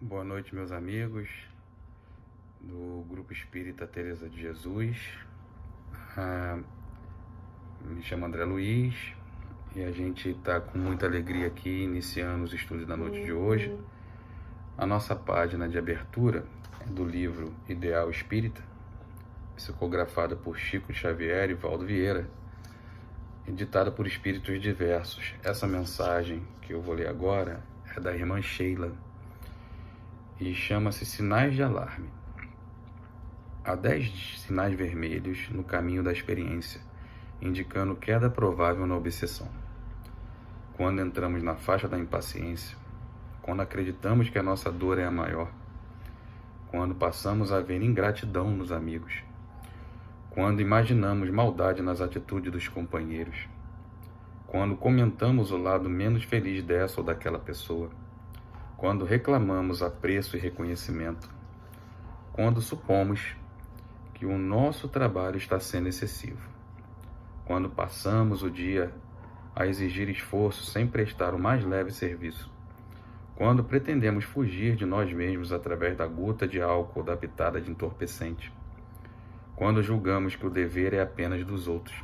Boa noite, meus amigos do Grupo Espírita Teresa de Jesus. Me chamo André Luiz e a gente está com muita alegria aqui iniciando os estudos da noite de hoje. A nossa página de abertura é do livro Ideal Espírita, psicografada por Chico Xavier e Valdo Vieira, editada por espíritos diversos. Essa mensagem que eu vou ler agora é da irmã Sheila e chama-se Sinais de Alarme. Há 10 sinais vermelhos no caminho da experiência, indicando queda provável na obsessão. Quando entramos na faixa da impaciência, quando acreditamos que a nossa dor é a maior, quando passamos a ver ingratidão nos amigos, quando imaginamos maldade nas atitudes dos companheiros, quando comentamos o lado menos feliz dessa ou daquela pessoa, quando reclamamos apreço e reconhecimento, quando supomos que o nosso trabalho está sendo excessivo, quando passamos o dia a exigir esforço sem prestar o mais leve serviço, quando pretendemos fugir de nós mesmos através da gota de álcool ou da pitada de entorpecente, quando julgamos que o dever é apenas dos outros.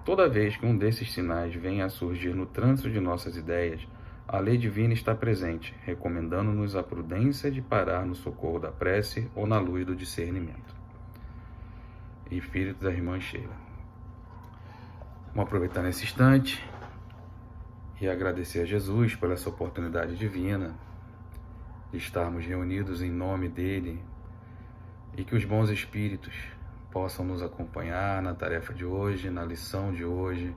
Toda vez que um desses sinais vem a surgir no trânsito de nossas ideias, a lei divina está presente, recomendando-nos a prudência de parar no socorro da prece ou na luz do discernimento. Espírito da irmã Sheila. Vamos aproveitar nesse instante e agradecer a Jesus por essa oportunidade divina de estarmos reunidos em nome dele e que os bons espíritos possam nos acompanhar na tarefa de hoje, na lição de hoje,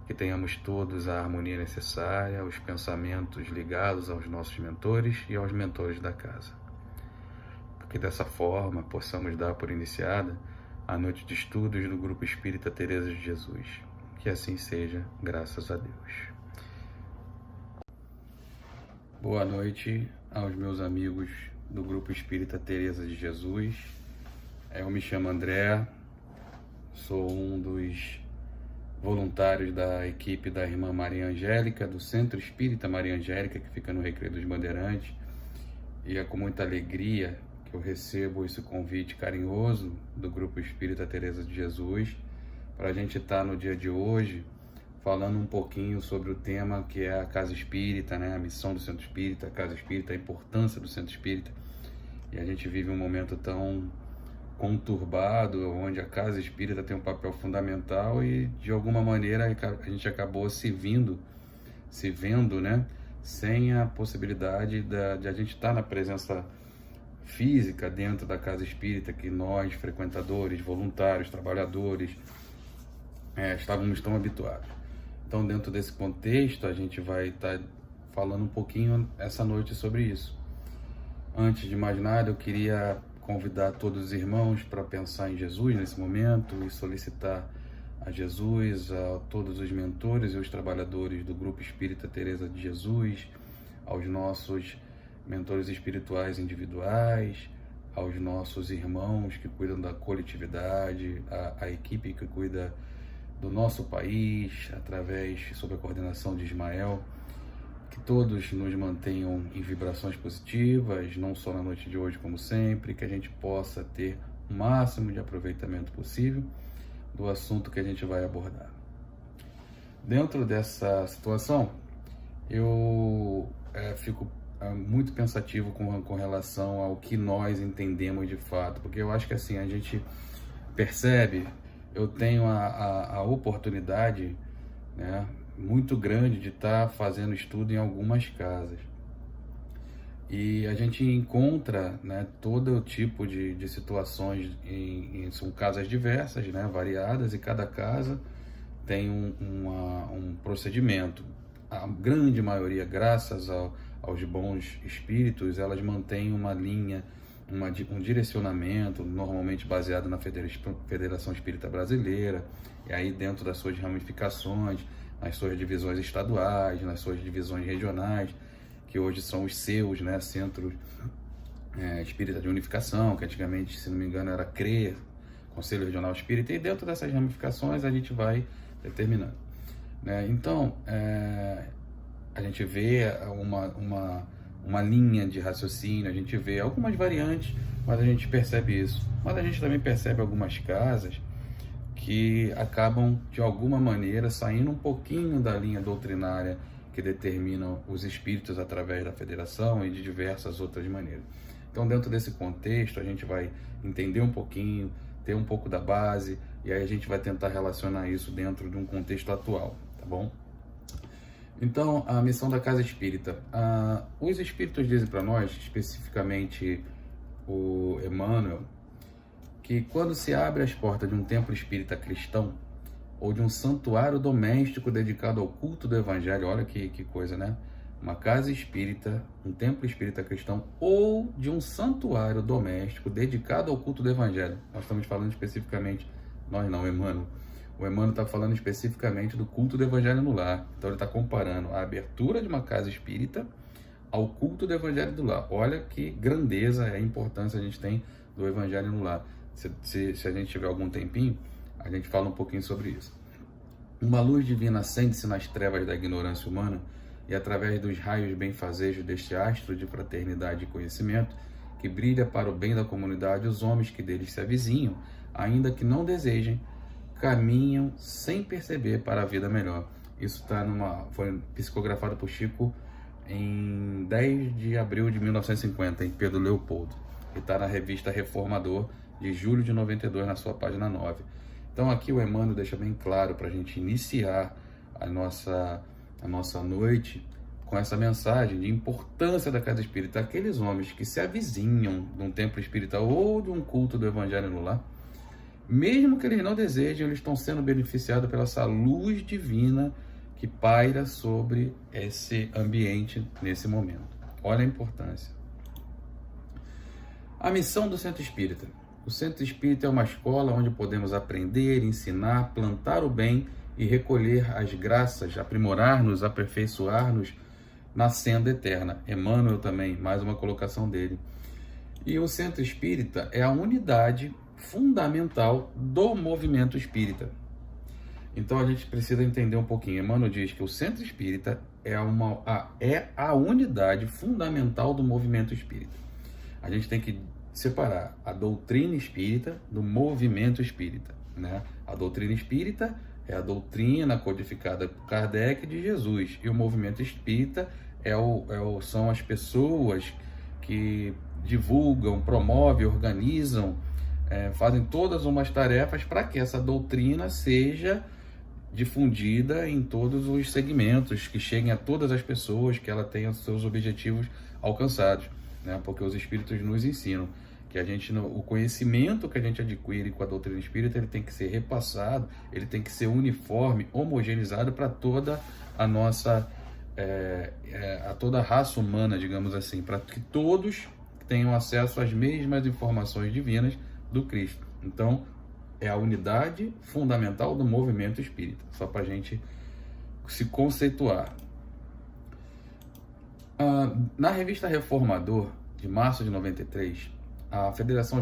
que tenhamos todos a harmonia necessária, os pensamentos ligados aos nossos mentores e aos mentores da casa. Porque dessa forma possamos dar por iniciada a noite de estudos do Grupo Espírita Teresa de Jesus. Que assim seja, graças a Deus. Boa noite aos meus amigos do Grupo Espírita Teresa de Jesus. Eu me chamo André, sou um dos voluntários da equipe da irmã Maria Angélica, do Centro Espírita Maria Angélica, que fica no Recreio dos Bandeirantes, e é com muita alegria que eu recebo esse convite carinhoso do Grupo Espírita Teresa de Jesus, para a gente estar no dia de hoje falando um pouquinho sobre o tema que é a Casa Espírita, né? A missão do Centro Espírita, a Casa Espírita, a importância do Centro Espírita. E a gente vive um momento tão conturbado, onde a Casa Espírita tem um papel fundamental e, de alguma maneira, a gente acabou se vendo, né, sem a possibilidade de a gente estar na presença física dentro da Casa Espírita, que nós, frequentadores, voluntários, trabalhadores, estávamos tão habituados. Então, dentro desse contexto, a gente vai estar falando um pouquinho essa noite sobre isso. Antes de mais nada, eu queria convidar todos os irmãos para pensar em Jesus nesse momento e solicitar a Jesus, a todos os mentores e os trabalhadores do Grupo Espírita Teresa de Jesus, aos nossos mentores espirituais individuais, aos nossos irmãos que cuidam da coletividade, a equipe que cuida do nosso país, sob a coordenação de Ismael, que todos nos mantenham em vibrações positivas, não só na noite de hoje, como sempre, que a gente possa ter o máximo de aproveitamento possível do assunto que a gente vai abordar. Dentro dessa situação, eu fico muito pensativo com relação ao que nós entendemos de fato, porque eu acho que assim, a gente percebe, eu tenho a oportunidade, né, muito grande de estar fazendo estudo em algumas casas. E a gente encontra, né, todo tipo de situações, são casas diversas, né, variadas, e cada casa tem um procedimento. A grande maioria, graças aos bons espíritos, elas mantêm uma linha, um direcionamento, normalmente baseado na Federação Espírita Brasileira, e aí dentro das suas ramificações, nas suas divisões estaduais, nas suas divisões regionais, que hoje são os seus, né, Centros Espírita de Unificação, que antigamente, se não me engano, era CRE, Conselho Regional Espírita, e dentro dessas ramificações a gente vai determinando, né? Então, a gente vê uma uma linha de raciocínio, a gente vê algumas variantes, mas a gente percebe isso. Mas a gente também percebe algumas casas que acabam, de alguma maneira, saindo um pouquinho da linha doutrinária que determina os espíritos através da federação e de diversas outras maneiras. Então, dentro desse contexto, a gente vai entender um pouquinho, ter um pouco da base, e aí a gente vai tentar relacionar isso dentro de um contexto atual, tá bom? Então, a missão da Casa Espírita. Os espíritos dizem para nós, especificamente o Emmanuel, que quando se abre as portas de um templo espírita cristão, ou de um santuário doméstico dedicado ao culto do Evangelho, olha que coisa, né? Uma casa espírita, um templo espírita cristão, ou de um santuário doméstico dedicado ao culto do Evangelho. Nós estamos falando especificamente, nós não, Emmanuel. O Emmanuel está falando especificamente do culto do Evangelho no lar. Então ele está comparando a abertura de uma casa espírita ao culto do Evangelho do lar. Olha que grandeza e a importância a gente tem do Evangelho no lar. Se a gente tiver algum tempinho, a gente fala um pouquinho sobre isso. Uma luz divina acende-se nas trevas da ignorância humana e através dos raios benfazejos deste astro de fraternidade e conhecimento, que brilha para o bem da comunidade, os homens que deles se avizinham, ainda que não desejem, caminham sem perceber para a vida melhor. Isso foi psicografado por Chico em 10 de abril de 1950, em Pedro Leopoldo. E está na revista Reformador, de julho de 92, na sua página 9. Então aqui o Emmanuel deixa bem claro para a gente iniciar a nossa noite com essa mensagem de importância da casa espírita. Aqueles homens que se avizinham de um templo espírita ou de um culto do Evangelho no lar, mesmo que eles não desejem, eles estão sendo beneficiados pela essa luz divina que paira sobre esse ambiente nesse momento. Olha a importância. A missão do Centro Espírita. O Centro Espírita é uma escola onde podemos aprender, ensinar, plantar o bem e recolher as graças, aprimorar-nos, aperfeiçoar-nos na senda eterna. Emmanuel também, mais uma colocação dele. E o Centro Espírita é a unidade fundamental do movimento espírita. Então a gente precisa entender um pouquinho. Emmanuel diz que o Centro Espírita é a unidade fundamental do movimento espírita. A gente tem que separar a doutrina espírita do movimento espírita, né? A doutrina espírita é a doutrina codificada por Kardec de Jesus, e o movimento espírita são as pessoas que divulgam, promovem, organizam, fazem todas umas tarefas para que essa doutrina seja difundida em todos os segmentos, que cheguem a todas as pessoas, que ela tenha seus objetivos alcançados, né? Porque os espíritos nos ensinam que o conhecimento que a gente adquire com a doutrina espírita, ele tem que ser repassado, ele tem que ser uniforme, homogeneizado para toda a nossa, toda a raça humana, digamos assim, para que todos tenham acesso às mesmas informações divinas do Cristo. Então, é a unidade fundamental do movimento espírita, só para a gente se conceituar. Na revista Reformador, de março de 93, a Federação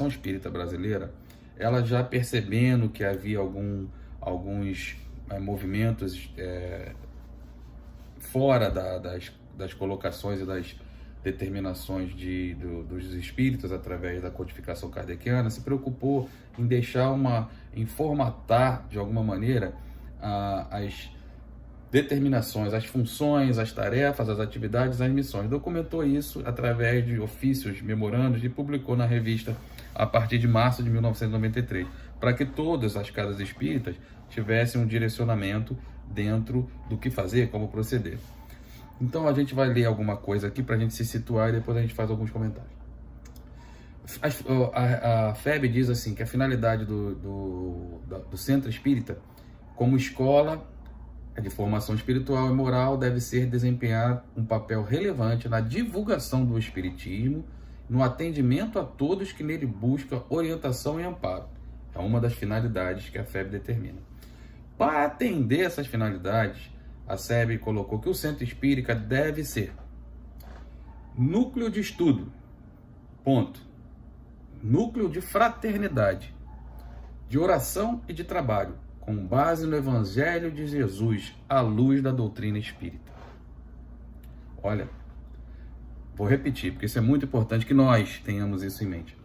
Espírita Brasileira, ela já percebendo que havia alguns movimentos fora das colocações e das determinações dos espíritos através da codificação kardeciana, se preocupou em formatar de alguma maneira as determinações, as funções, as tarefas, as atividades, as missões. Documentou isso através de ofícios, memorandos e publicou na revista a partir de março de 1993, para que todas as casas espíritas tivessem um direcionamento dentro do que fazer, como proceder. Então a gente vai ler alguma coisa aqui para a gente se situar e depois a gente faz alguns comentários. A FEB diz assim, que a finalidade do Centro Espírita, como escola de formação espiritual e moral, deve ser desempenhar um papel relevante na divulgação do Espiritismo, no atendimento a todos que nele buscam orientação e amparo. É uma das finalidades que a FEB determina. Para atender essas finalidades, a SEB colocou que o Centro Espírita deve ser núcleo de estudo, ponto. Núcleo de fraternidade, de oração e de trabalho, com base no Evangelho de Jesus, à luz da doutrina espírita. Olha, Vou repetir, porque isso é muito importante que nós tenhamos isso em mente.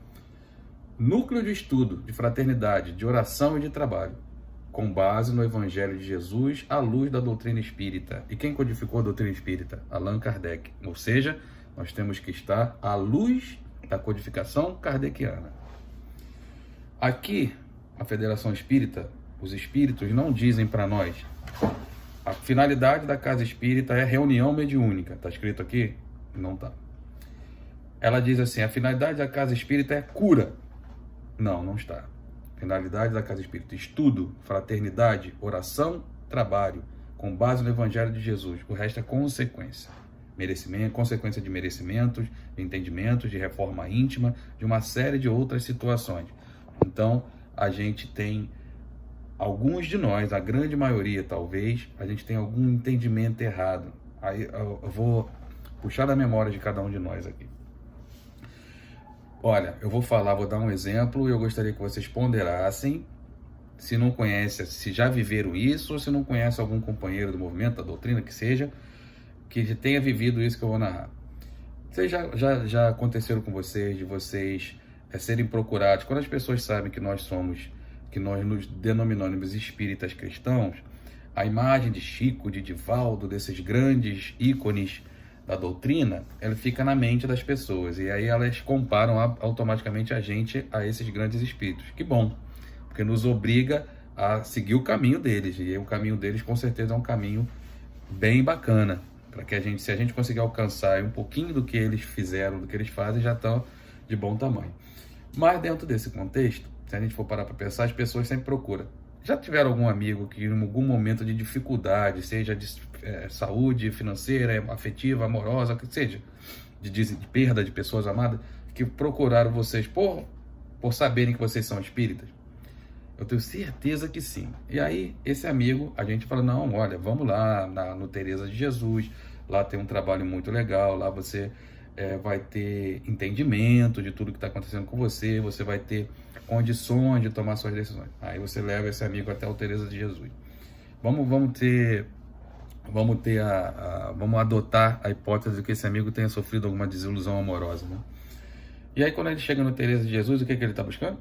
Núcleo de estudo, de fraternidade, de oração e de trabalho, com base no Evangelho de Jesus, à luz da doutrina espírita. E quem codificou a doutrina espírita? Allan Kardec. Ou seja, nós temos que estar à luz da codificação kardeciana. Aqui, a Federação Espírita, os espíritos não dizem para nós. A finalidade da Casa Espírita é reunião mediúnica. Está escrito aqui? Não está. Ela diz assim, a finalidade da Casa Espírita é cura. Não, não está. Finalidade da Casa Espírita, estudo, fraternidade, oração, trabalho, com base no Evangelho de Jesus. O resto é consequência. Merecimento, consequência de merecimentos, de entendimentos, de reforma íntima, de uma série de outras situações. Então, a gente tem, alguns de nós, a grande maioria talvez, a gente tem algum entendimento errado. Aí eu vou puxar da memória de cada um de nós aqui. Olha, eu vou dar um exemplo e eu gostaria que vocês ponderassem, se não conhecem, se já viveram isso, ou se não conhece algum companheiro do movimento, da doutrina, que seja, que tenha vivido isso que eu vou narrar. Vocês já aconteceram com vocês, de vocês serem procurados, quando as pessoas sabem que nós nos denominamos espíritas cristãos, a imagem de Chico, de Divaldo, desses grandes ícones da doutrina, ela fica na mente das pessoas, e aí elas comparam automaticamente a gente a esses grandes espíritos. Que bom, porque nos obriga a seguir o caminho deles, e o caminho deles com certeza é um caminho bem bacana, para que se a gente conseguir alcançar um pouquinho do que eles fizeram, do que eles fazem, já estão de bom tamanho. Mas dentro desse contexto, se a gente for parar para pensar, as pessoas sempre procuram. Já tiveram algum amigo que em algum momento de dificuldade, seja de saúde financeira, afetiva, amorosa, que seja, de perda de pessoas amadas, que procuraram vocês por saberem que vocês são espíritas? Eu tenho certeza que sim. E aí, esse amigo, a gente fala, não, olha, vamos lá no Teresa de Jesus, lá tem um trabalho muito legal, lá você vai ter entendimento de tudo que está acontecendo com você, você vai ter condições de tomar suas decisões. Aí você leva esse amigo até o Teresa de Jesus. Vamos adotar a hipótese de que esse amigo tenha sofrido alguma desilusão amorosa, né? E aí, quando ele chega no Teresa de Jesus, o que ele está buscando?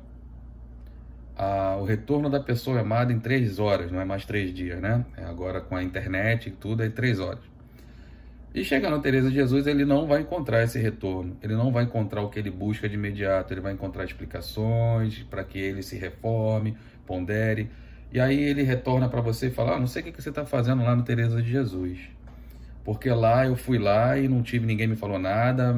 O retorno da pessoa amada em 3 horas, não é mais 3 dias, né? Agora com a internet e tudo, é 3 horas. E chegando a Teresa de Jesus, ele não vai encontrar esse retorno, ele não vai encontrar o que ele busca de imediato, ele vai encontrar explicações para que ele se reforme, pondere, e aí ele retorna para você e fala, não sei o que você está fazendo lá no Teresa de Jesus, porque lá eu fui lá e ninguém me falou nada,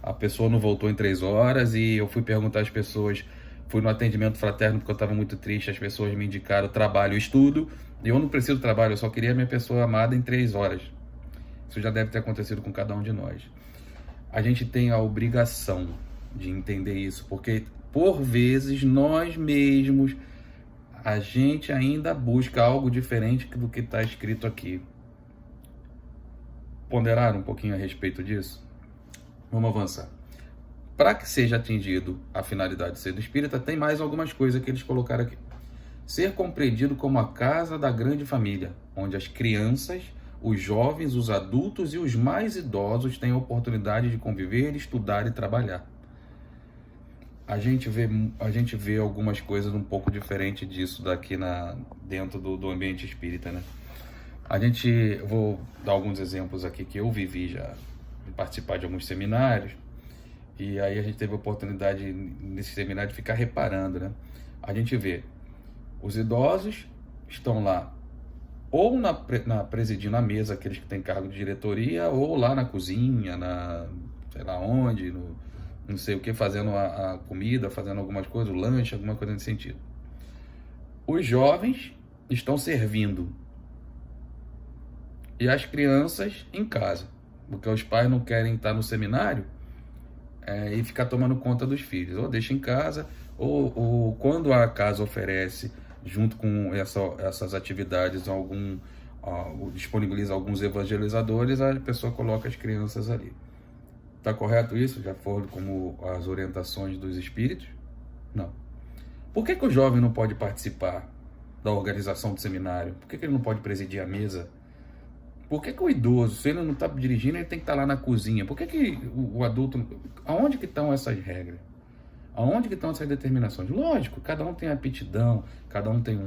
a pessoa não voltou em 3 horas, e eu fui perguntar às pessoas, fui no atendimento fraterno porque eu estava muito triste, as pessoas me indicaram trabalho e estudo, e eu não preciso de trabalho, eu só queria minha pessoa amada em 3 horas. Isso já deve ter acontecido com cada um de nós. A gente tem a obrigação de entender isso, porque por vezes nós mesmos, a gente ainda busca algo diferente do que está escrito aqui. Ponderar um pouquinho a respeito disso? Vamos avançar. Para que seja atingido a finalidade de ser do espírita, tem mais algumas coisas que eles colocaram aqui. Ser compreendido como a casa da grande família, onde as crianças, os jovens, os adultos e os mais idosos têm a oportunidade de conviver, estudar e trabalhar. A gente vê algumas coisas um pouco diferente disso daqui dentro do ambiente espírita, né? Eu vou dar alguns exemplos aqui que eu vivi já, de participar de alguns seminários, e aí a gente teve a oportunidade nesse seminário de ficar reparando, né? A gente vê os idosos estão lá ou presidindo a mesa, aqueles que têm cargo de diretoria, ou lá na cozinha, sei lá onde, não sei o que, fazendo a comida, fazendo algumas coisas, o lanche, alguma coisa nesse sentido. Os jovens estão servindo. E as crianças em casa, porque os pais não querem estar no seminário e ficar tomando conta dos filhos. Ou deixa em casa, ou quando a casa oferece, junto com essas atividades, disponibiliza alguns evangelizadores, a pessoa coloca as crianças ali. Está correto isso? Já foram como as orientações dos espíritos? Não. Por que o jovem não pode participar da organização do seminário? Por que ele não pode presidir a mesa? Por que o idoso, se ele não está dirigindo, ele tem que estar lá na cozinha? Por que o adulto... Aonde que estão essas regras? Aonde que estão essas determinações? Lógico, cada um tem aptidão, cada um tem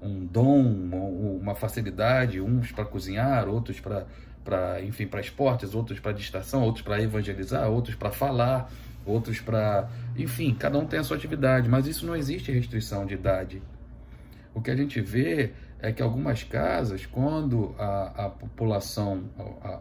um dom, uma facilidade, uns para cozinhar, outros para esportes, outros para distração, outros para evangelizar, outros para falar, outros para... Enfim, cada um tem a sua atividade, mas isso não existe restrição de idade. O que a gente vê é que algumas casas, quando a população,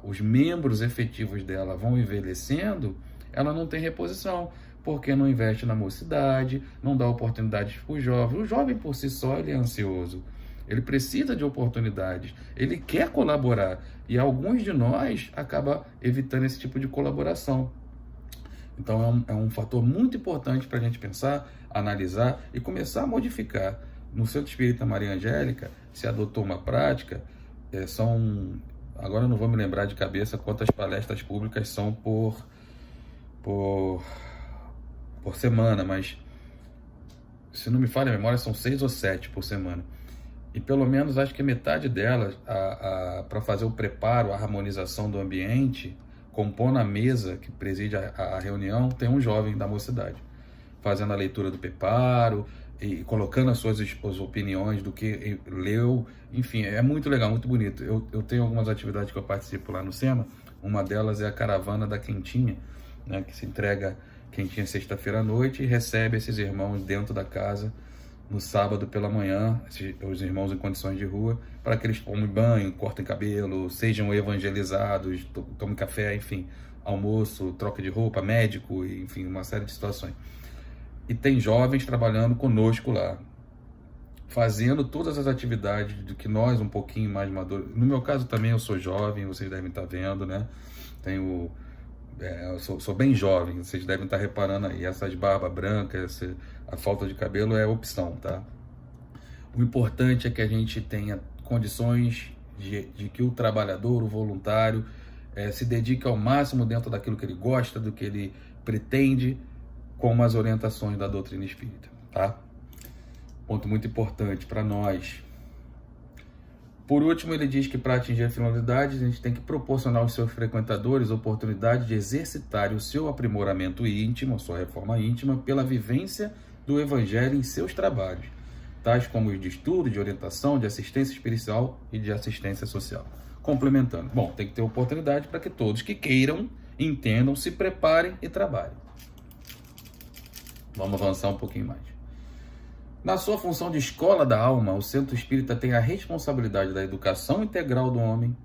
os membros efetivos dela vão envelhecendo, ela não tem reposição, porque não investe na mocidade, não dá oportunidades para o jovem. O jovem por si só ele é ansioso, ele precisa de oportunidades, ele quer colaborar, e alguns de nós acabam evitando esse tipo de colaboração. Então é um fator muito importante para a gente pensar, analisar e começar a modificar. No Centro Espírita Maria Angélica se adotou uma prática, agora eu não vou me lembrar de cabeça quantas palestras públicas são por semana, mas se não me falha a memória, são 6 ou 7 por semana. E pelo menos acho que metade delas, para fazer o preparo, a harmonização do ambiente, compondo a mesa que preside a reunião, tem um jovem da mocidade, fazendo a leitura do preparo e colocando as suas opiniões do que leu. Enfim, é muito legal, muito bonito. Eu tenho algumas atividades que eu participo lá no SEMA, uma delas é a caravana da quentinha, né, que se entrega quentinha sexta-feira à noite e recebe esses irmãos dentro da casa no sábado pela manhã, os irmãos em condições de rua, para que eles tomem banho, cortem cabelo, sejam evangelizados, tomem café, enfim, almoço, troca de roupa, médico, enfim, uma série de situações. E tem jovens trabalhando conosco lá, fazendo todas as atividades do que nós, um pouquinho mais maduros. No meu caso também eu sou jovem, vocês devem estar vendo, né? Eu sou bem jovem, vocês devem estar reparando aí, essas barbas brancas, a falta de cabelo é opção, tá? O importante é que a gente tenha condições de que o trabalhador, o voluntário, se dedique ao máximo dentro daquilo que ele gosta, do que ele pretende, com as orientações da doutrina espírita, tá? Ponto muito importante para nós. Por último, ele diz que para atingir a finalidade, a gente tem que proporcionar aos seus frequentadores oportunidade de exercitar o seu aprimoramento íntimo, a sua reforma íntima, pela vivência do Evangelho em seus trabalhos, tais como os de estudo, de orientação, de assistência espiritual e de assistência social. Complementando. Bom, tem que ter oportunidade para que todos que queiram, entendam, se preparem e trabalhem. Vamos avançar um pouquinho mais. Na sua função de escola da alma, o Centro Espírita tem a responsabilidade da educação integral do homem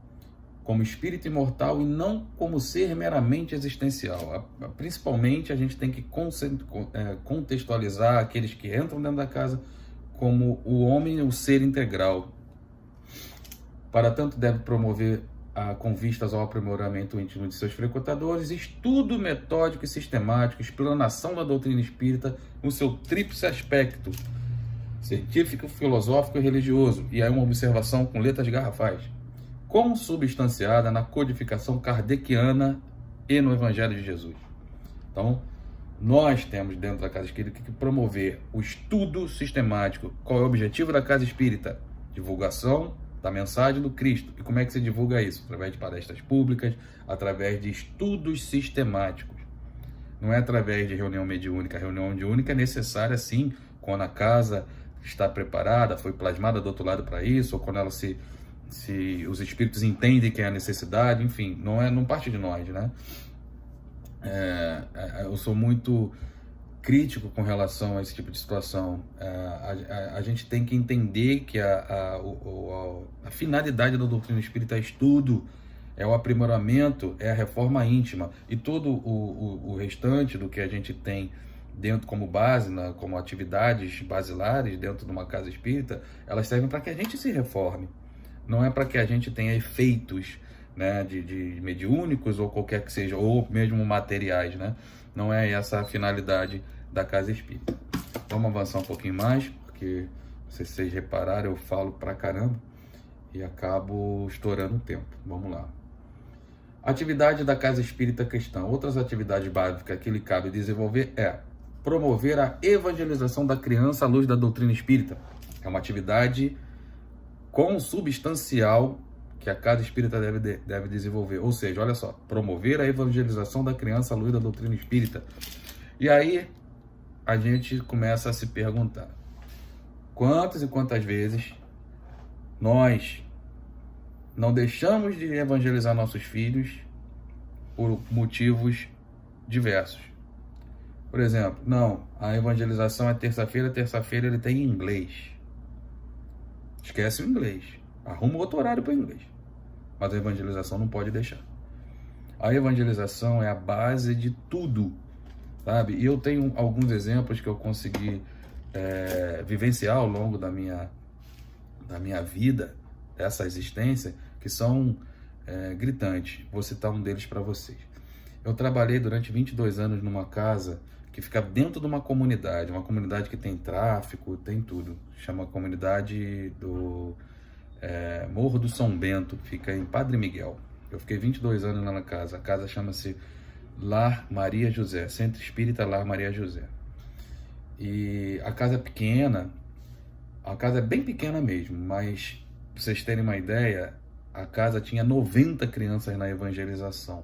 como espírito imortal e não como ser meramente existencial. Principalmente, a gente tem que contextualizar aqueles que entram dentro da casa como o homem, o ser integral. Para tanto, deve promover com vistas ao aprimoramento íntimo de seus frequentadores, estudo metódico e sistemático, explanação da doutrina espírita no seu tríplice aspecto, científico, filosófico e religioso, e aí uma observação com letras garrafais, consubstanciada na codificação kardeciana e no Evangelho de Jesus. Então, nós temos dentro da Casa Espírita que promover o estudo sistemático. Qual é o objetivo da Casa Espírita? Divulgação da mensagem do Cristo. E como é que se divulga isso? Através de palestras públicas, através de estudos sistemáticos. Não é através de reunião mediúnica. A reunião mediúnica é necessária, sim, quando a casa está preparada, foi plasmada do outro lado para isso, ou quando ela se os espíritos entendem que é a necessidade, enfim, não parte de nós, né? Eu sou muito crítico com relação a esse tipo de situação. A gente tem que entender que a finalidade da doutrina espírita é estudo, é o aprimoramento, é a reforma íntima, e todo o restante do que a gente tem dentro como base, como atividades basilares dentro de uma casa espírita, elas servem para que a gente se reforme, não é para que a gente tenha efeitos, né, de mediúnicos ou qualquer que seja, ou mesmo materiais, né? Não é essa a finalidade da casa espírita. Vamos avançar um pouquinho mais, porque se vocês repararam, eu falo pra caramba e acabo estourando o tempo. Vamos lá. Atividade da casa espírita cristã. Outras atividades básicas que lhe cabe desenvolver é promover a evangelização da criança à luz da doutrina espírita. É uma atividade consubstancial que a casa espírita deve desenvolver. Ou seja, olha só, promover a evangelização da criança à luz da doutrina espírita. E aí a gente começa a se perguntar, quantas e quantas vezes nós não deixamos de evangelizar nossos filhos por motivos diversos. Por exemplo, não, a evangelização é terça-feira ele tem inglês. Esquece o inglês. Arruma outro horário para o inglês. Mas a evangelização não pode deixar. A evangelização é a base de tudo, sabe? E eu tenho alguns exemplos que eu consegui vivenciar ao longo da minha vida, dessa existência, que são gritantes. Vou citar um deles para vocês. Eu trabalhei durante 22 anos numa casa que fica dentro de uma comunidade que tem tráfico, tem tudo. Chama comunidade do Morro do São Bento, fica em Padre Miguel. Eu fiquei 22 anos lá na casa. A casa chama-se Lar Maria José, Centro Espírita Lar Maria José. E a casa é pequena, a casa é bem pequena mesmo, mas pra vocês terem uma ideia, a casa tinha 90 crianças na evangelização.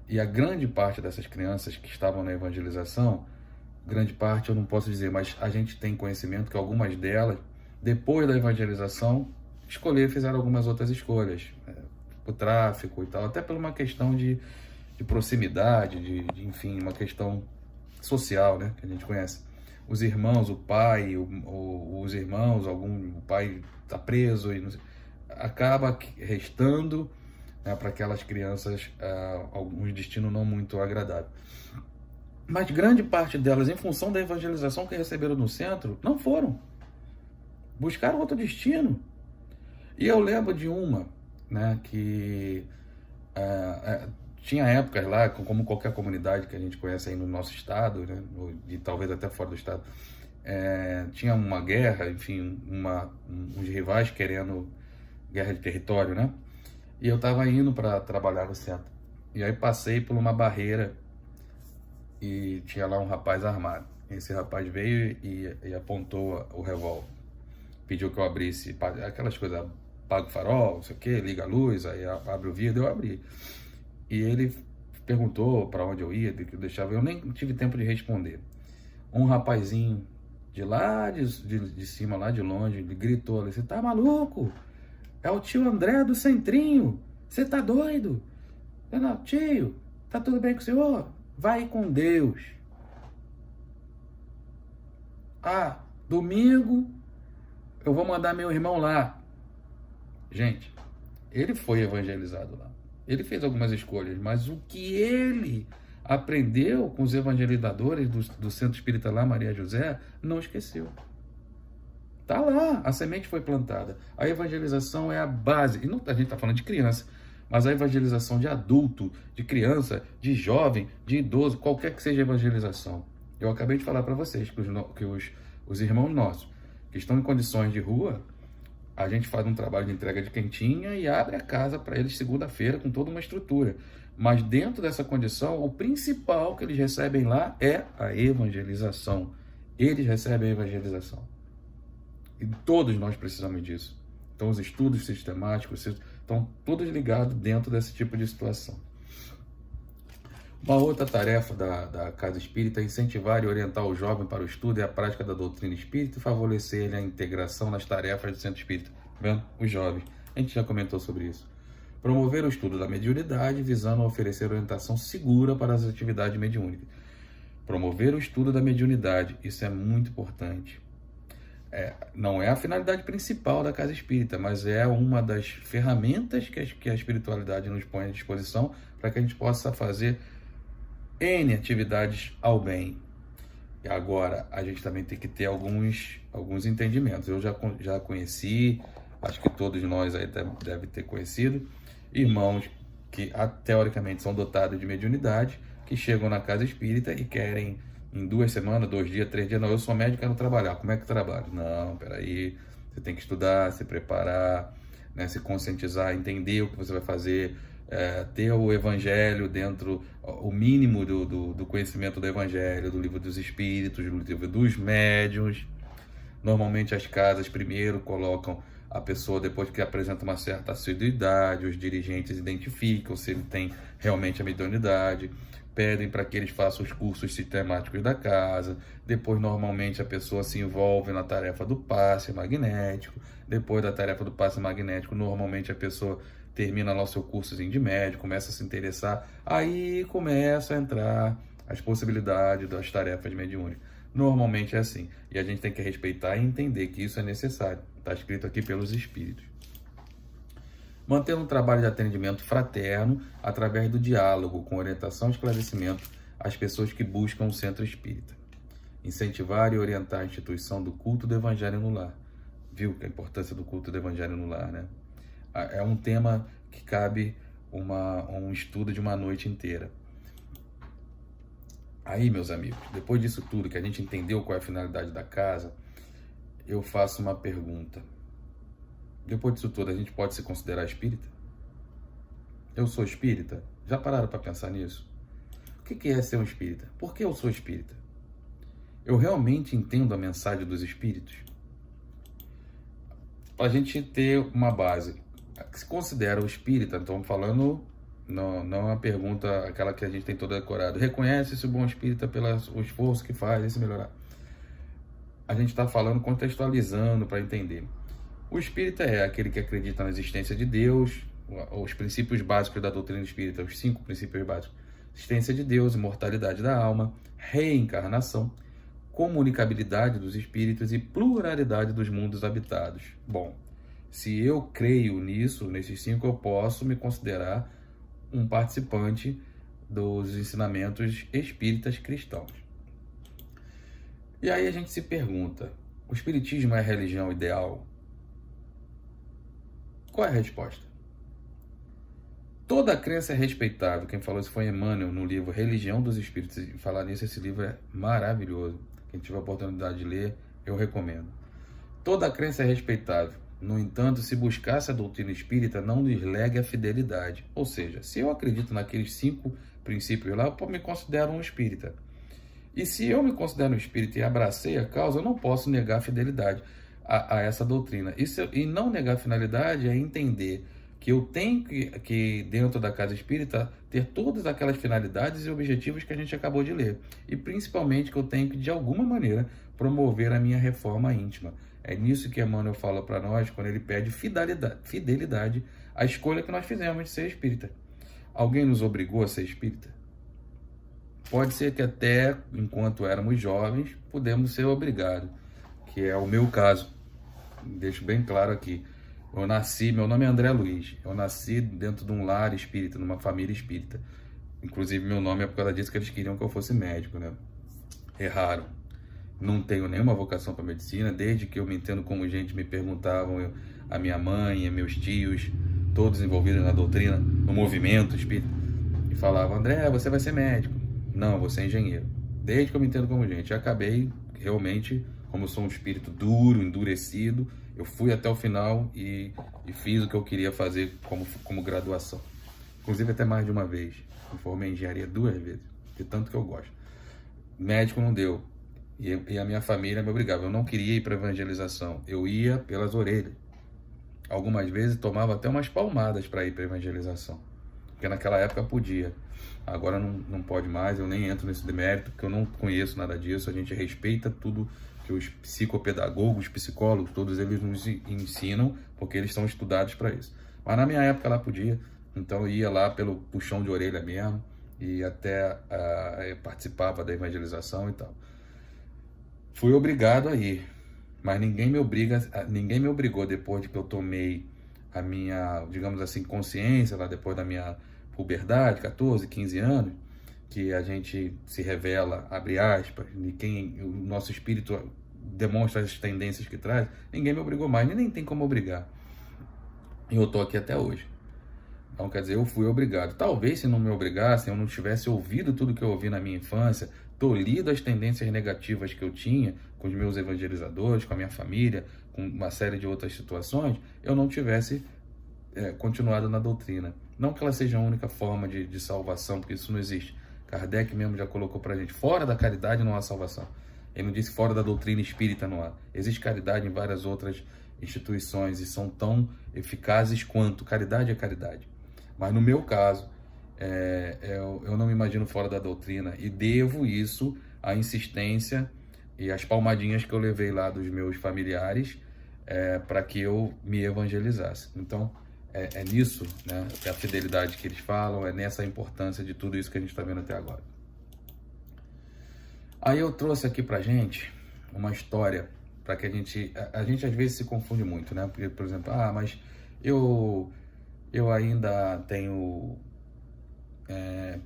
E a grande parte dessas crianças que estavam na evangelização, grande parte eu não posso dizer, mas a gente tem conhecimento que algumas delas, depois da evangelização, fizeram algumas outras escolhas, o tráfico e tal, até por uma questão de proximidade, enfim, uma questão social, né, que a gente conhece. Os irmãos, o pai, os irmãos, o pai está preso, e acaba restando para aquelas crianças algum destino não muito agradável. Mas grande parte delas, em função da evangelização que receberam no centro, não foram. Buscaram outro destino. E eu lembro de uma, né, que tinha épocas lá, como qualquer comunidade que a gente conhece aí no nosso estado, né, e talvez até fora do estado, tinha uma guerra, enfim, uns rivais querendo guerra de território, né? E eu estava indo para trabalhar no centro. E aí passei por uma barreira e tinha lá um rapaz armado. Esse rapaz veio e apontou o revólver. Pediu que eu abrisse, aquelas coisas, apaga o farol, não sei o que, liga a luz, aí abre o vidro, eu abri. E ele perguntou para onde eu ia, que eu deixava, eu nem tive tempo de responder. Um rapazinho de lá de cima, lá de longe, ele gritou ali, você tá maluco? É o tio André do Centrinho, você tá doido? Eu não, tio, tá tudo bem com o senhor? Vai com Deus. Domingo eu vou mandar meu irmão lá. Gente, ele foi evangelizado lá. Ele fez algumas escolhas, mas o que ele aprendeu com os evangelizadores do Centro Espírita Lar Maria José, não esqueceu. Tá lá, a semente foi plantada. A evangelização é a base. E não, a gente está falando de criança, mas a evangelização de adulto, de criança, de jovem, de idoso, qualquer que seja a evangelização. Eu acabei de falar para vocês que os irmãos nossos que estão em condições de rua, a gente faz um trabalho de entrega de quentinha e abre a casa para eles segunda-feira com toda uma estrutura. Mas dentro dessa condição, o principal que eles recebem lá é a evangelização. Eles recebem a evangelização. E todos nós precisamos disso. Então os estudos sistemáticos estão todos ligados dentro desse tipo de situação. Uma outra tarefa da Casa Espírita é incentivar e orientar o jovem para o estudo e a prática da doutrina espírita e favorecer a integração nas tarefas do Centro Espírita. Vendo? Os jovens. A gente já comentou sobre isso. Promover o estudo da mediunidade, visando oferecer orientação segura para as atividades mediúnicas. Promover o estudo da mediunidade, isso é muito importante. Não é a finalidade principal da Casa Espírita, mas é uma das ferramentas que a espiritualidade nos põe à disposição para que a gente possa fazer N atividades ao bem. E agora, a gente também tem que ter alguns entendimentos. Eu já conheci, acho que todos nós aí devem ter conhecido, irmãos que teoricamente são dotados de mediunidade, que chegam na Casa Espírita e querem em 2 semanas, 2 dias, 3 dias, não, eu sou médico, quero trabalhar. Como é que eu trabalho? Não, peraí, você tem que estudar, se preparar, né, se conscientizar, entender o que você vai fazer, ter o evangelho dentro, o mínimo do conhecimento do evangelho, do livro dos espíritos, do livro dos médiuns. Normalmente as casas primeiro colocam A pessoa, depois que apresenta uma certa assiduidade, os dirigentes identificam se ele tem realmente a mediunidade, pedem para que eles façam os cursos sistemáticos da casa. Depois, normalmente, a pessoa se envolve na tarefa do passe magnético. Depois da tarefa do passe magnético, normalmente a pessoa termina lá o seu cursozinho de médico, começa a se interessar. Aí começa a entrar as possibilidades das tarefas mediúnicas. Normalmente é assim. E a gente tem que respeitar e entender que isso é necessário. Está escrito aqui pelos espíritos. Mantendo um trabalho de atendimento fraterno através do diálogo, com orientação e esclarecimento às pessoas que buscam o centro espírita. Incentivar e orientar a instituição do culto do Evangelho no lar. Viu a importância do culto do Evangelho no lar, né? É um tema que cabe um estudo de uma noite inteira. Aí, meus amigos, depois disso tudo, que a gente entendeu qual é a finalidade da casa, eu faço uma pergunta. Depois disso tudo, a gente pode se considerar espírita? Eu sou espírita? Já pararam para pensar nisso? O que é ser um espírita? Por que eu sou espírita? Eu realmente entendo a mensagem dos espíritos? Para a gente ter uma base, se considera o espírita, estamos falando, não é uma pergunta aquela que a gente tem toda decorada. Reconhece-se o bom espírita pelo esforço que faz em se melhorar? A gente está falando, contextualizando para entender. O espírita é aquele que acredita na existência de Deus, os princípios básicos da doutrina espírita, os 5 princípios básicos: existência de Deus, imortalidade da alma, reencarnação, comunicabilidade dos espíritos e pluralidade dos mundos habitados. Bom, se eu creio nisso, nesses 5, eu posso me considerar um participante dos ensinamentos espíritas cristãos. E aí a gente se pergunta, o espiritismo é a religião ideal? Qual é a resposta? Toda crença é respeitável. Quem falou isso foi Emmanuel, no livro Religião dos Espíritos. E falar nisso, esse livro é maravilhoso. Quem tiver a oportunidade de ler, eu recomendo. Toda crença é respeitável. No entanto, se buscasse a doutrina espírita, não lhes legue a fidelidade. Ou seja, se eu acredito naqueles 5 princípios lá, eu me considero um espírita. E se eu me considero um espírita e abracei a causa, eu não posso negar a fidelidade a essa doutrina. E não negar a finalidade é entender que eu tenho que, dentro da casa espírita, ter todas aquelas finalidades e objetivos que a gente acabou de ler. E principalmente que eu tenho que, de alguma maneira, promover a minha reforma íntima. É nisso que Emmanuel fala para nós quando ele pede fidelidade à escolha que nós fizemos de ser espírita. Alguém nos obrigou a ser espírita? Pode ser que até, enquanto éramos jovens, pudemos ser obrigados, que é o meu caso. Deixo bem claro aqui. Eu nasci, meu nome é André Luiz, eu nasci dentro de um lar espírita, numa família espírita. Inclusive, meu nome é por causa disso que eles queriam que eu fosse médico, né? Erraram. Não tenho nenhuma vocação para medicina, desde que eu me entendo como gente, me perguntavam, a minha mãe, meus tios, todos envolvidos na doutrina, no movimento espírita, e falavam, André, você vai ser médico. Não, vou ser engenheiro. Desde que eu me entendo como gente, eu acabei realmente, como eu sou um espírito duro, endurecido, eu fui até o final e fiz o que eu queria fazer como graduação. Inclusive até mais de uma vez. Me formei em engenharia 2 vezes, de tanto que eu gosto. Médico não deu. E a minha família me obrigava. Eu não queria ir para evangelização. Eu ia pelas orelhas. Algumas vezes tomava até umas palmadas para ir para evangelização. Porque naquela época podia. Agora não pode mais. Eu nem entro nesse demérito, porque eu não conheço nada disso. A gente respeita tudo que os psicopedagogos, psicólogos, todos eles nos ensinam, porque eles são estudados para isso. Mas na minha época lá podia. Então eu ia lá pelo puxão de orelha mesmo. E até participava da evangelização e tal. Fui obrigado a ir, mas ninguém me obrigou depois de que eu tomei a minha, digamos assim, consciência, lá depois da minha puberdade, 14, 15 anos, que a gente se revela, abre aspas, e o nosso espírito demonstra as tendências que traz, ninguém me obrigou mais, nem tem como obrigar. E eu tô aqui até hoje. Então, quer dizer, eu fui obrigado. Talvez se não me obrigassem, eu não tivesse ouvido tudo que eu ouvi na minha infância, tolhido as tendências negativas que eu tinha com os meus evangelizadores, com a minha família, com uma série de outras situações, eu não tivesse continuado na doutrina. Não que ela seja a única forma de salvação, porque isso não existe. Kardec mesmo já colocou pra gente, fora da caridade não há salvação. Ele não disse fora da doutrina espírita não há. Existe caridade em várias outras instituições e são tão eficazes quanto. Caridade é caridade. Mas no meu caso, eu não me imagino fora da doutrina e devo isso à insistência e às palmadinhas que eu levei lá dos meus familiares para que eu me evangelizasse. Então, é nisso, né, que a fidelidade que eles falam, é nessa importância de tudo isso que a gente está vendo até agora. Aí eu trouxe aqui pra gente uma história para que a gente às vezes se confunde muito, né? Porque, por exemplo, mas eu ainda tenho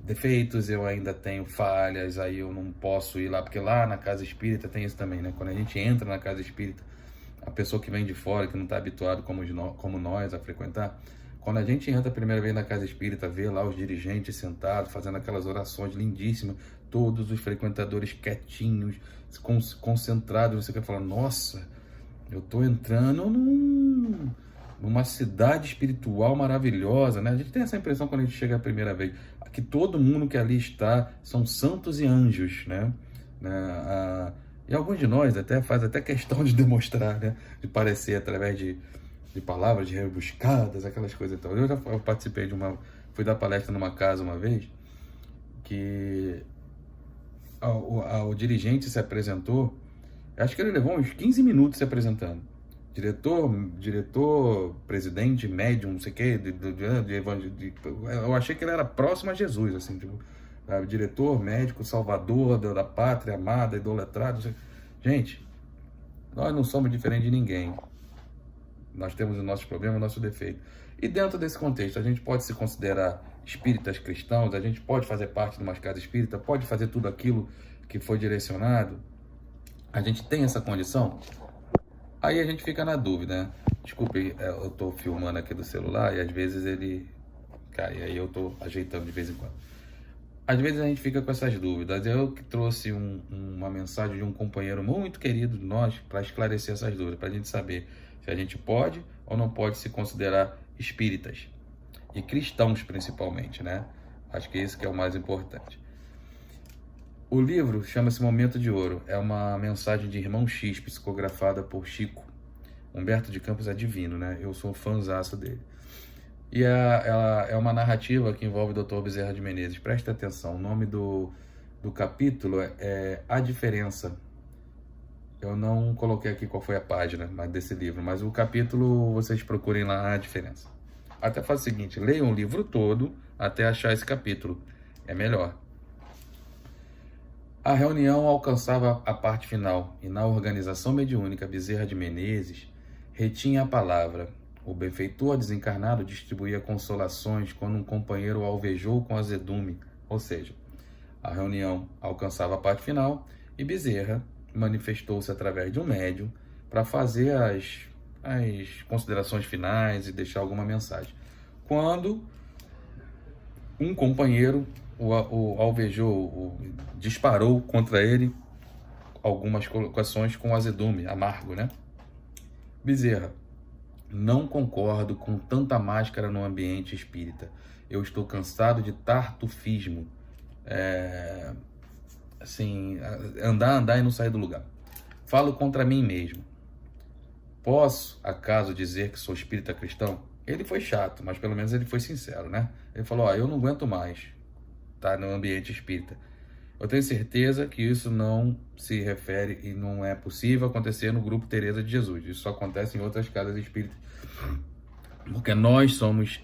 defeitos, eu ainda tenho falhas, aí eu não posso ir lá, porque lá na casa espírita tem isso também, né? Quando a gente entra na casa espírita, a pessoa que vem de fora, que não está habituado como nós a frequentar, quando a gente entra a primeira vez na casa espírita, vê lá os dirigentes sentados, fazendo aquelas orações lindíssimas, todos os frequentadores quietinhos, concentrados, você quer falar, nossa, eu estou entrando numa cidade espiritual maravilhosa, né? A gente tem essa impressão quando a gente chega a primeira vez, que todo mundo que ali está são santos e anjos, né? E alguns de nós faz até questão de demonstrar, né? De parecer através de palavras rebuscadas, aquelas coisas. Então, eu participei fui dar palestra numa casa uma vez, que o dirigente se apresentou, acho que ele levou uns 15 minutos se apresentando. Diretor, presidente, médium, não sei o quê, eu achei que ele era próximo a Jesus, assim, tipo, diretor, médico, salvador da pátria, amada, idolatrado. Gente, nós não somos diferentes de ninguém. Nós temos os nossos problemas, o nosso defeito. E dentro desse contexto, a gente pode se considerar espíritas cristãos, a gente pode fazer parte de uma casa espírita, pode fazer tudo aquilo que foi direcionado. A gente tem essa condição? Aí a gente fica na dúvida, né? Desculpe, eu tô filmando aqui do celular e às vezes ele cai, aí eu tô ajeitando de vez em quando. Às vezes a gente fica com essas dúvidas. Eu que trouxe uma mensagem de um companheiro muito querido de nós para esclarecer essas dúvidas, para a gente saber se a gente pode ou não pode se considerar espíritas e cristãos principalmente, né? Acho que isso que é o mais importante. O livro chama-se Momento de Ouro. É uma mensagem de Irmão X, psicografada por Chico. Humberto de Campos é divino, né? Eu sou fãzaço dele. E ela é uma narrativa que envolve o Dr. Bezerra de Menezes. Presta atenção, o nome do capítulo é A Diferença. Eu não coloquei aqui qual foi a página desse livro, mas o capítulo, vocês procurem lá A Diferença. Até faz o seguinte, leiam o livro todo até achar esse capítulo. É melhor. A reunião alcançava a parte final e na organização mediúnica Bezerra de Menezes retinha a palavra. O benfeitor desencarnado distribuía consolações quando um companheiro o alvejou com azedume, ou seja, a reunião alcançava a parte final e Bezerra manifestou-se através de um médium para fazer as considerações finais e deixar alguma mensagem. Quando um companheiro o alvejou, disparou contra ele algumas colocações com azedume, amargo, né? Bezerra: não concordo com tanta máscara no ambiente espírita. Eu estou cansado de tartufismo. Assim, andar e não sair do lugar. Falo contra mim mesmo. Posso, acaso, dizer que sou espírita cristão? Ele foi chato, mas pelo menos ele foi sincero, né? Ele falou, eu não aguento mais estar no ambiente espírita. Eu tenho certeza que isso não se refere e não é possível acontecer no grupo Teresa de Jesus. Isso só acontece em outras casas espíritas. Porque nós somos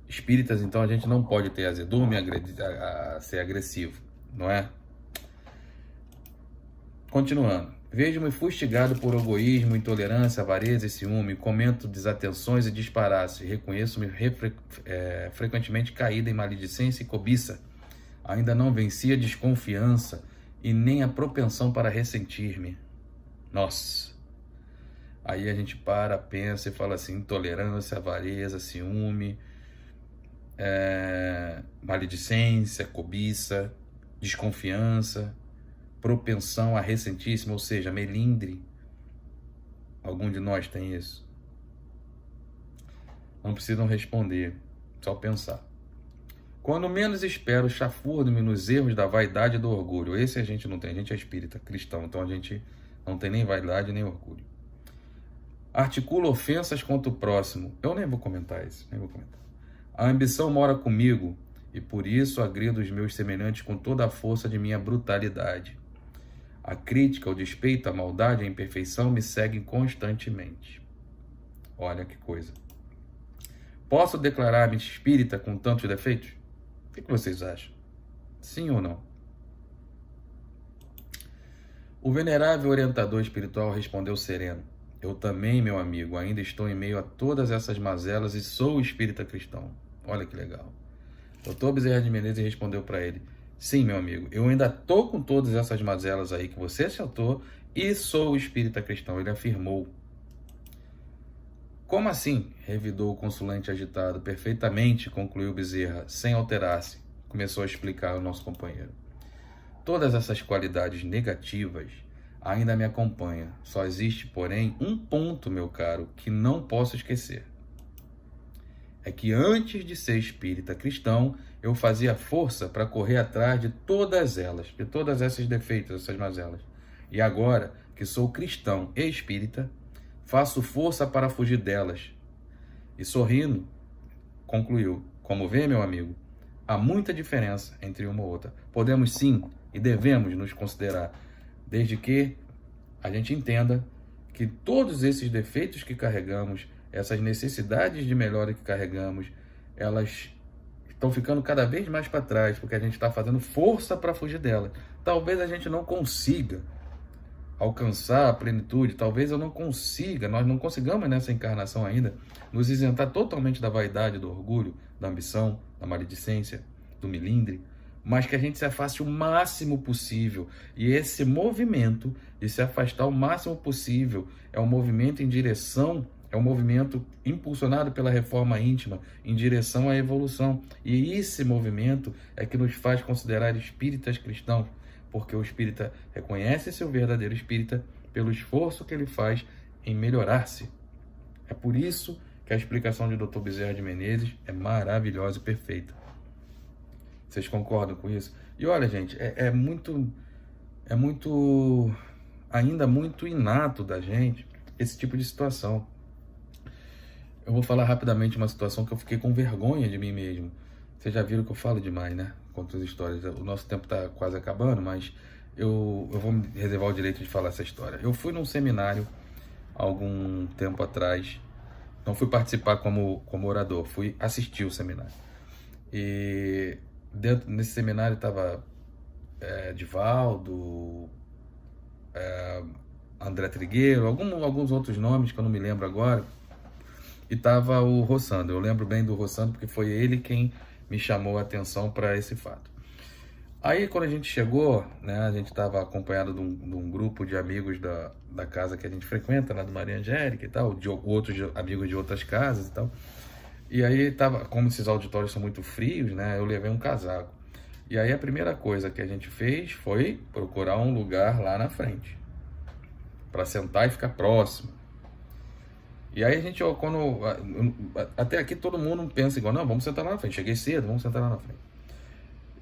espíritas, então a gente não pode ter azedume, ser agressivo, não é? Continuando. Vejo-me fustigado por egoísmo, intolerância, avareza e ciúme, comento desatenções e disparates, reconheço-me frequentemente caída em maledicência e cobiça. Ainda não venci a desconfiança e nem a propensão para ressentir-me. Nossa! Aí a gente pensa e fala assim, intolerância, avareza, ciúme, maledicência, cobiça, desconfiança, propensão a ressentir-se, ou seja, melindre. Algum de nós tem isso? Não precisam responder, só pensar. Quando menos espero, chafurdo-me nos erros da vaidade e do orgulho. Esse a gente não tem, a gente é espírita, cristão, então a gente não tem nem vaidade nem orgulho. Articulo ofensas contra o próximo. Eu nem vou comentar isso, nem vou comentar. A ambição mora comigo e por isso agrido os meus semelhantes com toda a força de minha brutalidade. A crítica, o despeito, a maldade, a imperfeição me seguem constantemente. Olha que coisa. Posso declarar-me espírita com tantos defeitos? O que vocês acham? Sim ou não? O venerável orientador espiritual respondeu sereno: eu também, meu amigo, ainda estou em meio a todas essas mazelas e sou espírita cristão. Olha que legal. Dr. Bezerra de Menezes respondeu para ele: sim, meu amigo, eu ainda estou com todas essas mazelas aí que você citou e sou espírita cristão. Ele afirmou. Como assim? Revidou o consulente agitado. Perfeitamente, concluiu Bezerra, sem alterar-se. Começou a explicar ao nosso companheiro. Todas essas qualidades negativas ainda me acompanham. Só existe, porém, um ponto, meu caro, que não posso esquecer. É que antes de ser espírita cristão, eu fazia força para correr atrás de todas elas, de todos esses defeitos, essas mazelas. E agora que sou cristão e espírita, faço força para fugir delas. E sorrindo, concluiu: como vê, meu amigo, há muita diferença entre uma e outra. Podemos sim e devemos nos considerar, desde que a gente entenda que todos esses defeitos que carregamos, essas necessidades de melhora que carregamos, elas estão ficando cada vez mais para trás, porque a gente está fazendo força para fugir delas. Talvez a gente não consiga alcançar a plenitude, talvez eu não consiga, nós não consigamos nessa encarnação ainda, nos isentar totalmente da vaidade, do orgulho, da ambição, da maledicência, do melindre, mas que a gente se afaste o máximo possível. E esse movimento de se afastar o máximo possível é um movimento em direção, é um movimento impulsionado pela reforma íntima, em direção à evolução. E esse movimento é que nos faz considerar espíritas cristãos, porque o espírita reconhece seu verdadeiro espírita pelo esforço que ele faz em melhorar-se. É por isso que a explicação de Dr. Bezerra de Menezes é maravilhosa e perfeita. Vocês concordam com isso? E olha, gente, ainda muito inato da gente esse tipo de situação. Eu vou falar rapidamente uma situação que eu fiquei com vergonha de mim mesmo. Vocês já viram que eu falo demais, né? Conto as histórias. O nosso tempo está quase acabando, mas eu vou me reservar o direito de falar essa história. Eu fui num seminário algum tempo atrás. Não fui participar como orador, fui assistir o seminário. E nesse seminário estava Divaldo, André Trigueiro, alguns outros nomes que eu não me lembro agora. E estava o Rossandro. Eu lembro bem do Rossandro porque foi ele quem me chamou a atenção para esse fato. Aí, quando a gente chegou, né, a gente estava acompanhado de um grupo de amigos da casa que a gente frequenta, né, do Maria Angélica e tal, de outros amigos de outras casas e tal. E aí, como esses auditórios são muito frios, né, eu levei um casaco. E aí, a primeira coisa que a gente fez foi procurar um lugar lá na frente, para sentar e ficar próximo. E aí a gente, até aqui todo mundo pensa igual, não, vamos sentar lá na frente, cheguei cedo, vamos sentar lá na frente.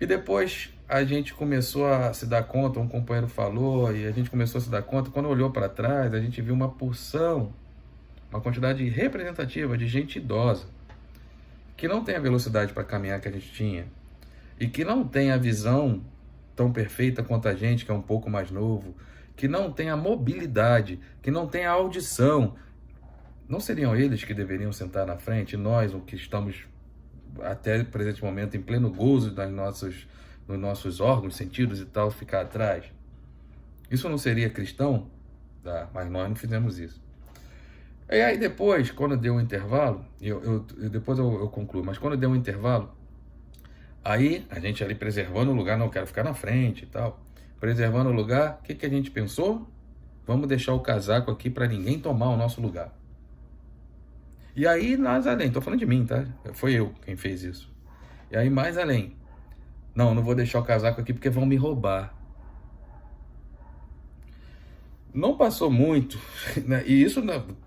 E depois a gente começou a se dar conta, um companheiro falou, e a gente começou a se dar conta, quando olhou para trás, a gente viu uma porção, uma quantidade representativa de gente idosa, que não tem a velocidade para caminhar que a gente tinha, e que não tem a visão tão perfeita quanto a gente, que é um pouco mais novo, que não tem a mobilidade, que não tem a audição. Não seriam eles que deveriam sentar na frente, nós, o que estamos até o presente momento em pleno gozo nos nossos órgãos, sentidos e tal, ficar atrás? Isso não seria cristão? Mas nós não fizemos isso. E aí depois, quando deu um intervalo, depois eu concluo, mas quando deu um intervalo, aí a gente ali preservando o lugar, não quero ficar na frente e tal, preservando o lugar, o que a gente pensou? Vamos deixar o casaco aqui para ninguém tomar o nosso lugar. E aí, mais além, tô falando de mim, tá? Foi eu quem fez isso. E aí, mais além, não vou deixar o casaco aqui porque vão me roubar. Não passou muito, né? E isso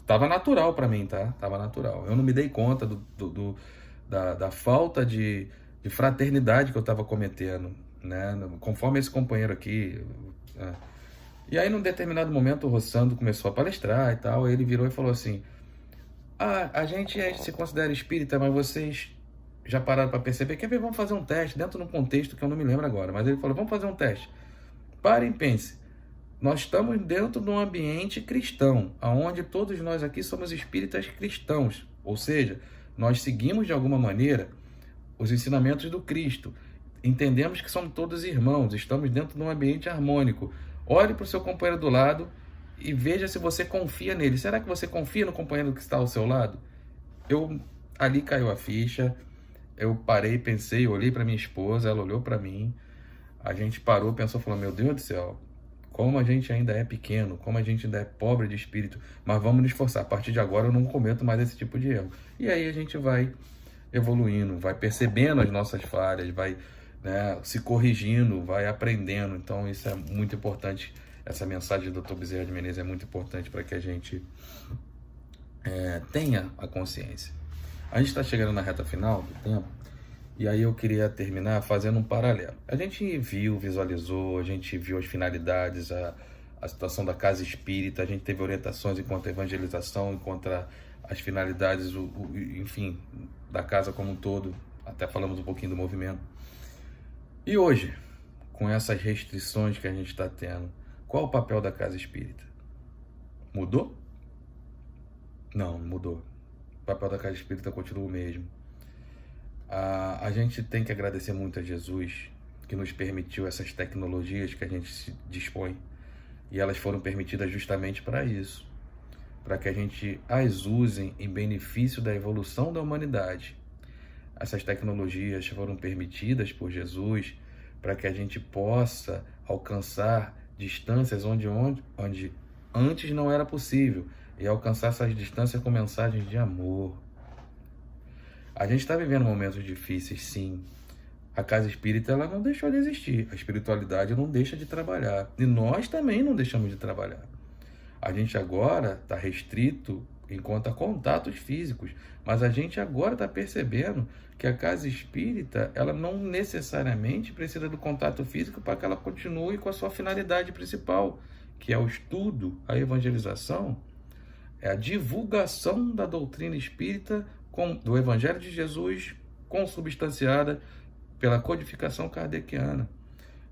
tava natural para mim, tá? Tava natural. Eu não me dei conta da falta de fraternidade que eu tava cometendo, né? Conforme esse companheiro aqui, E aí, num determinado momento, o Rossando começou a palestrar e tal, aí ele virou e falou assim: a gente se considera espírita, mas vocês já pararam para perceber? Quer ver? Vamos fazer um teste dentro de um contexto que eu não me lembro agora, mas ele falou: vamos fazer um teste. Parem e pense. Nós estamos dentro de um ambiente cristão, onde todos nós aqui somos espíritas cristãos, ou seja, nós seguimos de alguma maneira os ensinamentos do Cristo. Entendemos que somos todos irmãos, estamos dentro de um ambiente harmônico. Olhe para o seu companheiro do lado e veja se você confia nele. Será que você confia no companheiro que está ao seu lado? Ali caiu a ficha, eu parei, pensei, olhei para minha esposa, ela olhou para mim, a gente parou, pensou, falou: meu Deus do céu, como a gente ainda é pequeno, como a gente ainda é pobre de espírito, mas vamos nos esforçar. A partir de agora eu não cometo mais esse tipo de erro. E aí a gente vai evoluindo, vai percebendo as nossas falhas, vai, né, se corrigindo, vai aprendendo. Então isso é muito importante. Essa mensagem do Dr. Bezerra de Menezes é muito importante para que a gente tenha a consciência. A gente está chegando na reta final do tempo, e aí eu queria terminar fazendo um paralelo. A gente visualizou, a gente viu as finalidades, a situação da casa espírita, a gente teve orientações enquanto a evangelização, enquanto as finalidades, enfim, da casa como um todo, até falamos um pouquinho do movimento. E hoje, com essas restrições que a gente está tendo, qual o papel da casa espírita? Mudou? Não, mudou. O papel da casa espírita continua o mesmo. A gente tem que agradecer muito a Jesus, que nos permitiu essas tecnologias que a gente se dispõe, e elas foram permitidas justamente para isso, para que a gente as use em benefício da evolução da humanidade. Essas tecnologias foram permitidas por Jesus para que a gente possa alcançar distâncias onde antes não era possível, e alcançar essas distâncias com mensagens de amor. A gente está vivendo momentos difíceis, sim. A casa espírita, ela não deixou de existir. A espiritualidade não deixa de trabalhar. E nós também não deixamos de trabalhar. A gente agora está restrito enquanto a contatos físicos, mas a gente agora está percebendo que a casa espírita, ela não necessariamente precisa do contato físico para que ela continue com a sua finalidade principal, que é o estudo, a evangelização, é a divulgação da doutrina espírita, do Evangelho de Jesus, consubstanciada pela codificação kardeciana.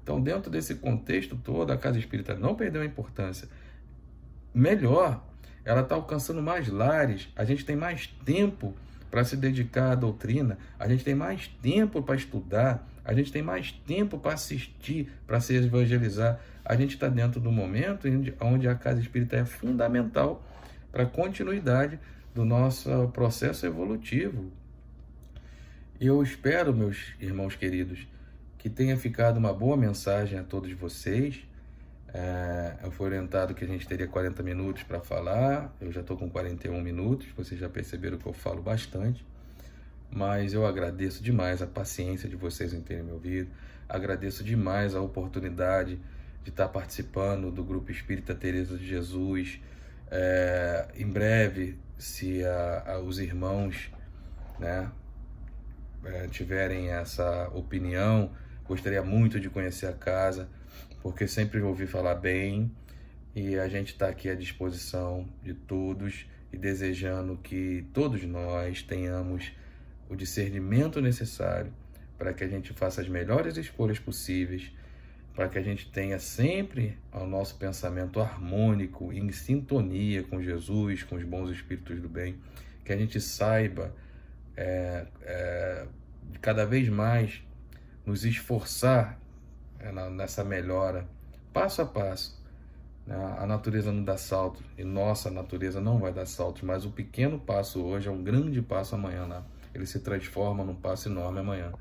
Então, dentro desse contexto todo, a casa espírita não perdeu a importância. Melhor, ela está alcançando mais lares, a gente tem mais tempo para se dedicar à doutrina, a gente tem mais tempo para estudar, a gente tem mais tempo para assistir, para se evangelizar. A gente está dentro do momento onde a casa espírita é fundamental para a continuidade do nosso processo evolutivo. E eu espero, meus irmãos queridos, que tenha ficado uma boa mensagem a todos vocês. Eu fui orientado que a gente teria 40 minutos para falar, eu já estou com 41 minutos, vocês já perceberam que eu falo bastante, mas eu agradeço demais a paciência de vocês em terem me ouvido, agradeço demais a oportunidade de estar participando do Grupo Espírita Teresa de Jesus. Em breve, se os irmãos, né, tiverem essa opinião, gostaria muito de conhecer a casa, porque sempre ouvi falar bem, e a gente está aqui à disposição de todos e desejando que todos nós tenhamos o discernimento necessário para que a gente faça as melhores escolhas possíveis, para que a gente tenha sempre o nosso pensamento harmônico, em sintonia com Jesus, com os bons espíritos do bem, que a gente saiba cada vez mais nos esforçar nessa melhora, passo a passo. A natureza não dá salto, e nossa natureza não vai dar salto, mas o pequeno passo hoje é um grande passo amanhã, né? Ele se transforma num passo enorme amanhã.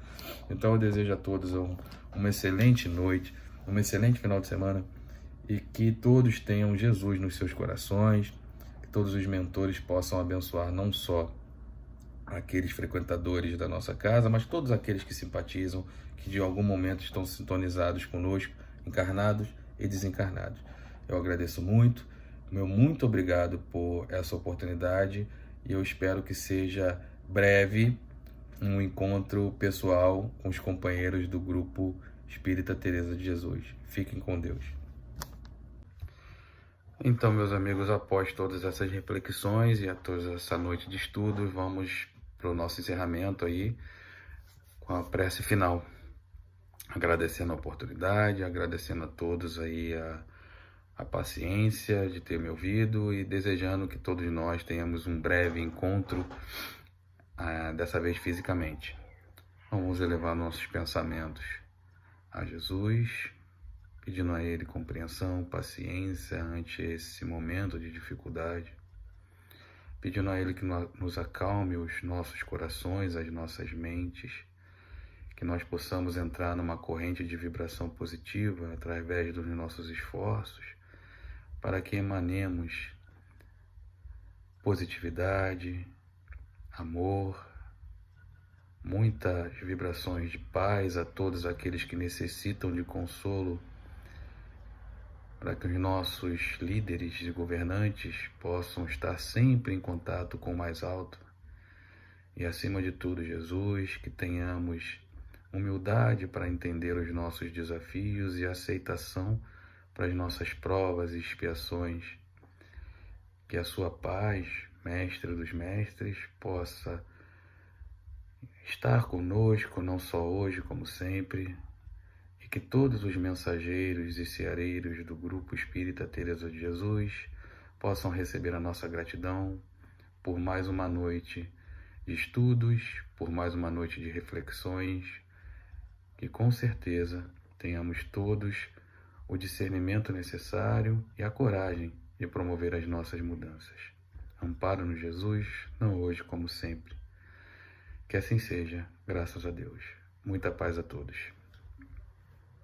Então eu desejo a todos uma excelente noite, um excelente final de semana, e que todos tenham Jesus nos seus corações, que todos os mentores possam abençoar não só aqueles frequentadores da nossa casa, mas todos aqueles que simpatizam, que de algum momento estão sintonizados conosco, encarnados e desencarnados. Eu agradeço muito, meu muito obrigado por essa oportunidade, e eu espero que seja breve um encontro pessoal com os companheiros do Grupo Espírita Teresa de Jesus. Fiquem com Deus. Então, meus amigos, após todas essas reflexões e a toda essa noite de estudos, vamos para o nosso encerramento aí com a prece final. Agradecendo a oportunidade, agradecendo a todos aí a paciência de ter me ouvido e desejando que todos nós tenhamos um breve encontro, dessa vez fisicamente. Vamos elevar nossos pensamentos a Jesus, pedindo a Ele compreensão, paciência ante esse momento de dificuldade, pedindo a Ele que nos acalme os nossos corações, as nossas mentes, que nós possamos entrar numa corrente de vibração positiva através dos nossos esforços, para que emanemos positividade, amor, muitas vibrações de paz a todos aqueles que necessitam de consolo, para que os nossos líderes e governantes possam estar sempre em contato com o mais alto. E acima de tudo, Jesus, que tenhamos humildade para entender os nossos desafios e aceitação para as nossas provas e expiações. Que a sua paz, Mestre dos Mestres, possa estar conosco, não só hoje, como sempre, e que todos os mensageiros e ceareiros do Grupo Espírita Teresa de Jesus possam receber a nossa gratidão por mais uma noite de estudos, por mais uma noite de reflexões, que com certeza tenhamos todos o discernimento necessário e a coragem de promover as nossas mudanças. Amparo-nos, Jesus, não hoje como sempre. Que assim seja, graças a Deus. Muita paz a todos.